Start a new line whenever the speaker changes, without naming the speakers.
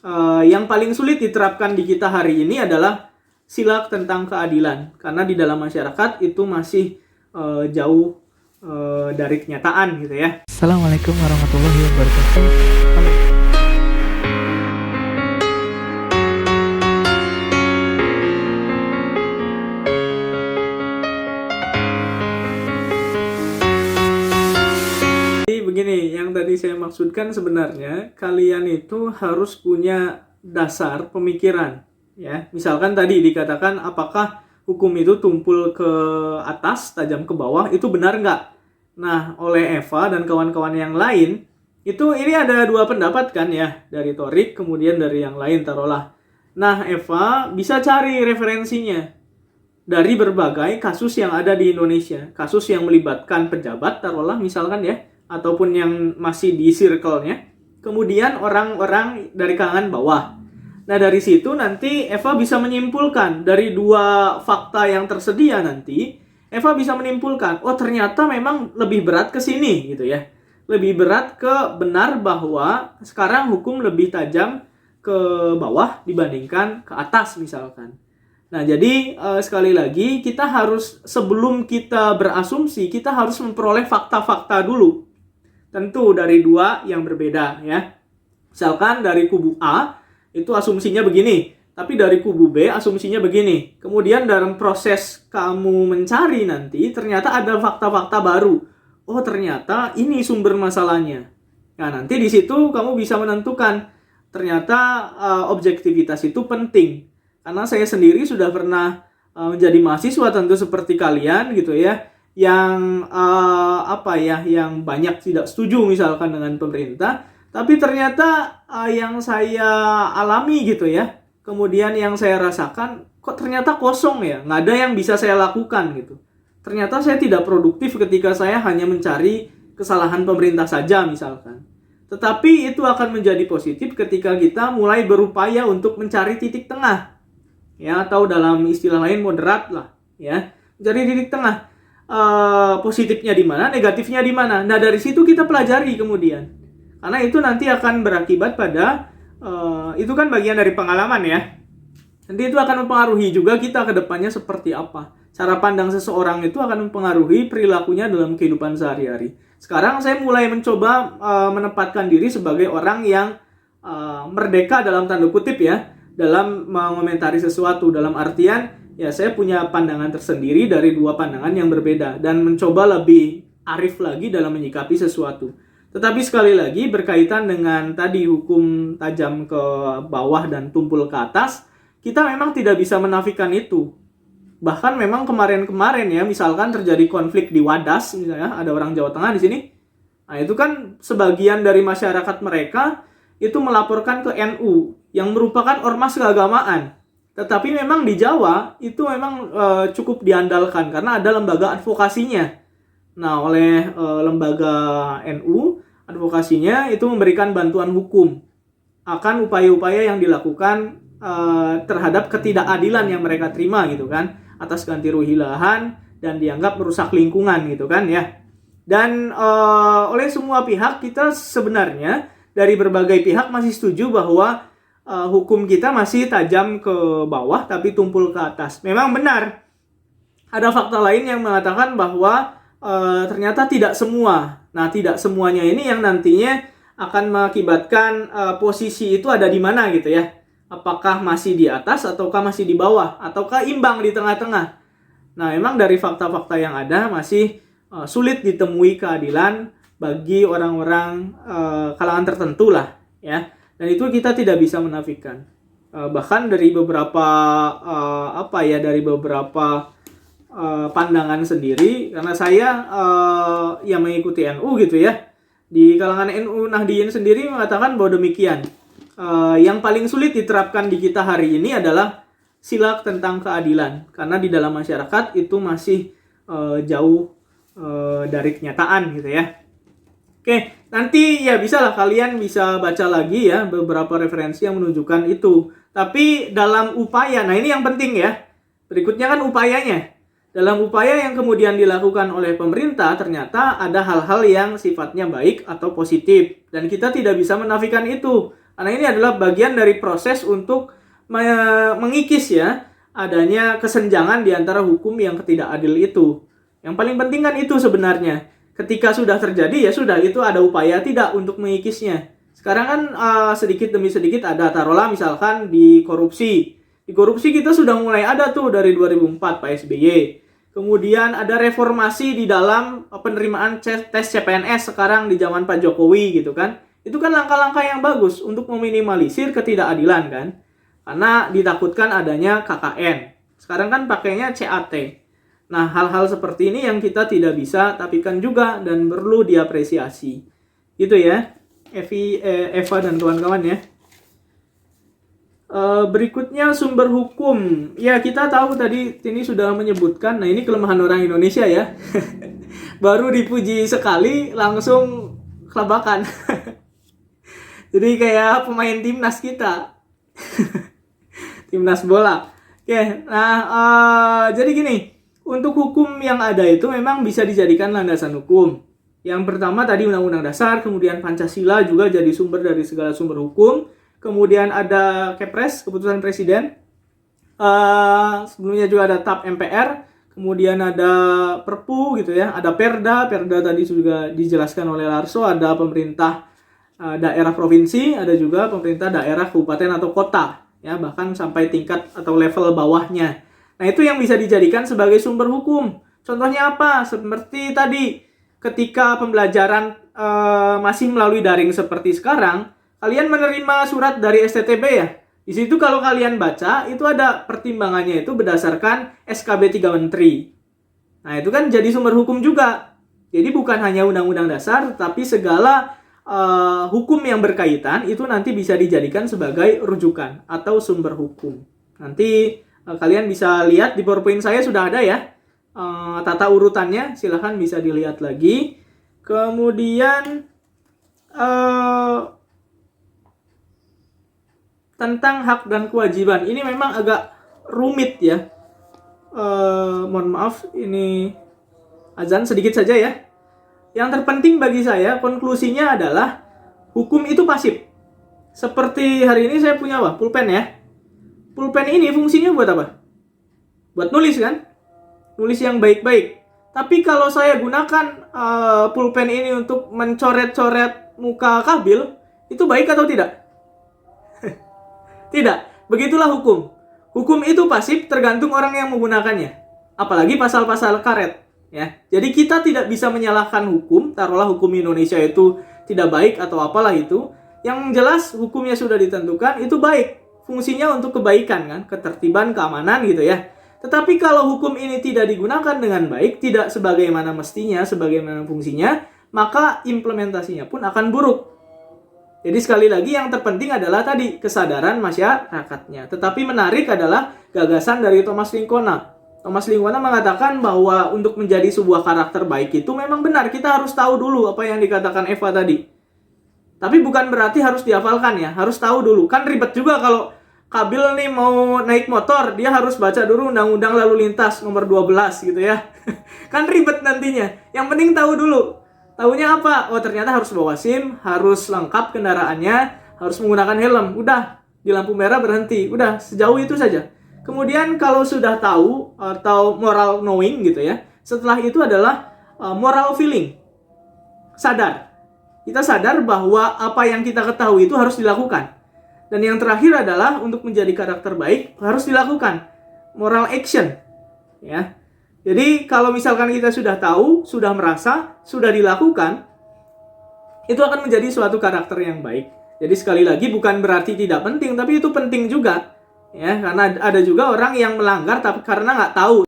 Yang paling sulit diterapkan di kita hari ini adalah sila tentang keadilan, karena di dalam masyarakat itu masih jauh dari kenyataan gitu ya.
Assalamualaikum warahmatullahi wabarakatuh. Halo.
Jadi begini, yang tadi saya maksudkan sebenarnya kalian itu harus punya dasar pemikiran, ya. Misalkan tadi dikatakan apakah hukum itu tumpul ke atas, tajam ke bawah, itu benar nggak? Nah, oleh Eva dan kawan-kawan yang lain, ini ada dua pendapat kan ya, dari Torik kemudian dari yang lain taruhlah. Nah, Eva bisa cari referensinya dari berbagai kasus yang ada di Indonesia, kasus yang melibatkan pejabat taruhlah misalkan ya, ataupun yang masih di circle-nya, kemudian orang-orang dari kalangan bawah. Nah, dari situ nanti Eva bisa menyimpulkan dari dua fakta yang tersedia nanti, Eva bisa menyimpulkan, oh ternyata memang lebih berat ke sini gitu ya. Lebih berat ke benar bahwa sekarang hukum lebih tajam ke bawah dibandingkan ke atas misalkan. Nah, jadi sekali lagi kita harus, sebelum kita berasumsi, kita harus memperoleh fakta-fakta dulu. Tentu dari dua yang berbeda ya. Misalkan dari kubu A itu asumsinya begini, tapi dari kubu B asumsinya begini. Kemudian dalam proses kamu mencari nanti ternyata ada fakta-fakta baru. Oh, ternyata ini sumber masalahnya. Nah, nanti di situ kamu bisa menentukan ternyata objektivitas itu penting. Karena saya sendiri sudah pernah menjadi mahasiswa tentu seperti kalian gitu ya, yang yang banyak tidak setuju misalkan dengan pemerintah, tapi ternyata yang saya alami gitu ya, kemudian yang saya rasakan kok ternyata kosong ya, nggak ada yang bisa saya lakukan gitu. Ternyata saya tidak produktif ketika saya hanya mencari kesalahan pemerintah saja misalkan. Tetapi itu akan menjadi positif ketika kita mulai berupaya untuk mencari titik tengah ya, atau dalam istilah lain moderat lah ya, mencari titik tengah. Positifnya di mana, negatifnya di mana. Nah, dari situ kita pelajari kemudian. Karena itu nanti akan berakibat pada itu kan bagian dari pengalaman ya. Nanti itu akan mempengaruhi juga kita ke depannya seperti apa. Cara pandang seseorang itu akan mempengaruhi perilakunya dalam kehidupan sehari-hari. Sekarang saya mulai mencoba menempatkan diri sebagai orang yang merdeka dalam tanda kutip ya, dalam mengomentari sesuatu, dalam artian ya saya punya pandangan tersendiri dari dua pandangan yang berbeda dan mencoba lebih arif lagi dalam menyikapi sesuatu. Tetapi sekali lagi berkaitan dengan tadi hukum tajam ke bawah dan tumpul ke atas, kita memang tidak bisa menafikan itu. Bahkan memang kemarin-kemarin ya, misalkan terjadi konflik di Wadas misalnya, ada orang Jawa Tengah di sini. Nah, itu kan sebagian dari masyarakat mereka itu melaporkan ke NU yang merupakan ormas keagamaan. Tetapi memang di Jawa itu memang cukup diandalkan karena ada lembaga advokasinya. Nah, oleh lembaga NU, advokasinya itu memberikan bantuan hukum akan upaya-upaya yang dilakukan terhadap ketidakadilan yang mereka terima gitu kan, atas ganti rugi lahan dan dianggap merusak lingkungan gitu kan ya. Dan oleh semua pihak kita sebenarnya dari berbagai pihak masih setuju bahwa hukum kita masih tajam ke bawah tapi tumpul ke atas. Memang benar, ada fakta lain yang mengatakan bahwa ternyata tidak semua. Nah, tidak semuanya ini yang nantinya akan mengakibatkan posisi itu ada di mana gitu ya. Apakah masih di atas ataukah masih di bawah, ataukah imbang di tengah-tengah. Nah, memang dari fakta-fakta yang ada masih sulit ditemui keadilan bagi orang-orang kalangan tertentu lah ya. Dan itu kita tidak bisa menafikan. Bahkan dari beberapa dari beberapa pandangan sendiri, karena saya yang mengikuti NU gitu ya. Di kalangan NU Nahdien sendiri mengatakan bahwa demikian. Yang paling sulit diterapkan di kita hari ini adalah sila tentang keadilan, karena di dalam masyarakat itu masih jauh dari kenyataan gitu ya. Oke, nanti ya bisalah kalian bisa baca lagi ya beberapa referensi yang menunjukkan itu. Tapi dalam upaya, nah ini yang penting ya. Berikutnya kan upayanya. Dalam upaya yang kemudian dilakukan oleh pemerintah, ternyata ada hal-hal yang sifatnya baik atau positif. Dan kita tidak bisa menafikan itu. Karena ini adalah bagian dari proses untuk mengikis ya adanya kesenjangan di antara hukum yang ketidakadil itu. Yang paling penting kan itu sebenarnya. Ketika sudah terjadi ya sudah, itu ada upaya tidak untuk mengikisnya. Sekarang kan sedikit demi sedikit ada, taruhlah misalkan di korupsi. Di korupsi kita sudah mulai ada tuh dari 2004 Pak SBY. Kemudian ada reformasi di dalam penerimaan tes CPNS sekarang di zaman Pak Jokowi gitu kan. Itu kan langkah-langkah yang bagus untuk meminimalisir ketidakadilan kan. Karena ditakutkan adanya KKN. Sekarang kan pakainya CAT. Nah, hal-hal seperti ini yang kita tidak bisa tapikan juga dan perlu diapresiasi. Gitu ya, Eva dan kawan-kawan ya. Berikutnya sumber hukum. Ya, kita tahu tadi ini sudah menyebutkan. Nah, ini kelemahan orang Indonesia ya. Baru dipuji sekali langsung kelabakan. Jadi kayak pemain timnas kita. Timnas bola. Oke, nah jadi gini. Untuk hukum yang ada itu memang bisa dijadikan landasan hukum. Yang pertama tadi Undang-Undang Dasar, kemudian Pancasila juga jadi sumber dari segala sumber hukum. Kemudian ada Kepres, keputusan Presiden. Sebelumnya juga ada TAP MPR. Kemudian ada Perpu gitu ya. Ada Perda tadi juga dijelaskan oleh Larso. Ada pemerintah daerah provinsi, ada juga pemerintah daerah kabupaten atau kota. Ya, bahkan sampai tingkat atau level bawahnya. Nah, itu yang bisa dijadikan sebagai sumber hukum. Contohnya apa? Seperti tadi, ketika pembelajaran masih melalui daring seperti sekarang, kalian menerima surat dari STTB ya. Di situ kalau kalian baca, itu ada pertimbangannya itu berdasarkan SKB 3 Menteri. Nah, itu kan jadi sumber hukum juga. Jadi bukan hanya Undang-Undang Dasar, tapi segala hukum yang berkaitan itu nanti bisa dijadikan sebagai rujukan atau sumber hukum. Nanti kalian bisa lihat di PowerPoint saya sudah ada ya tata urutannya, silahkan bisa dilihat lagi. Kemudian tentang hak dan kewajiban ini memang agak rumit ya. Mohon maaf, ini azan sedikit saja ya. Yang terpenting bagi saya konklusinya adalah hukum itu pasif. Seperti hari ini saya punya pulpen ya. Pulpen ini fungsinya buat apa? Buat nulis kan? Nulis yang baik-baik. Tapi kalau saya gunakan pulpen ini untuk mencoret-coret muka Kabil, itu baik atau tidak? Tidak. Begitulah hukum. Hukum itu pasif tergantung orang yang menggunakannya. Apalagi pasal-pasal karet. Ya. Jadi kita tidak bisa menyalahkan hukum. Taruhlah hukum Indonesia itu tidak baik atau apalah itu. Yang jelas hukumnya sudah ditentukan, itu baik. Fungsinya untuk kebaikan kan, ketertiban, keamanan gitu ya. Tetapi kalau hukum ini tidak digunakan dengan baik, tidak sebagaimana mestinya, sebagaimana fungsinya, maka implementasinya pun akan buruk. Jadi sekali lagi yang terpenting adalah tadi kesadaran masyarakatnya. Tetapi menarik adalah gagasan dari Thomas Lincona. Thomas Lincona mengatakan bahwa untuk menjadi sebuah karakter baik itu memang benar, kita harus tahu dulu apa yang dikatakan Eva tadi. Tapi bukan berarti harus dihafalkan ya, harus tahu dulu. Kan ribet juga kalau Kabil nih mau naik motor, dia harus baca dulu Undang-Undang Lalu Lintas nomor 12 gitu ya. Kan ribet nantinya. Yang penting tahu dulu. Tahunya apa? Oh, ternyata harus bawa SIM, harus lengkap kendaraannya, harus menggunakan helm. Udah, di lampu merah berhenti. Udah, sejauh itu saja. Kemudian kalau sudah tahu atau moral knowing gitu ya, setelah itu adalah moral feeling. Sadar. Kita sadar bahwa apa yang kita ketahui itu harus dilakukan. Dan yang terakhir adalah untuk menjadi karakter baik harus dilakukan moral action. Ya. Jadi kalau misalkan kita sudah tahu, sudah merasa, sudah dilakukan, itu akan menjadi suatu karakter yang baik. Jadi sekali lagi bukan berarti tidak penting, tapi itu penting juga. Ya, karena ada juga orang yang melanggar tapi karena nggak tahu.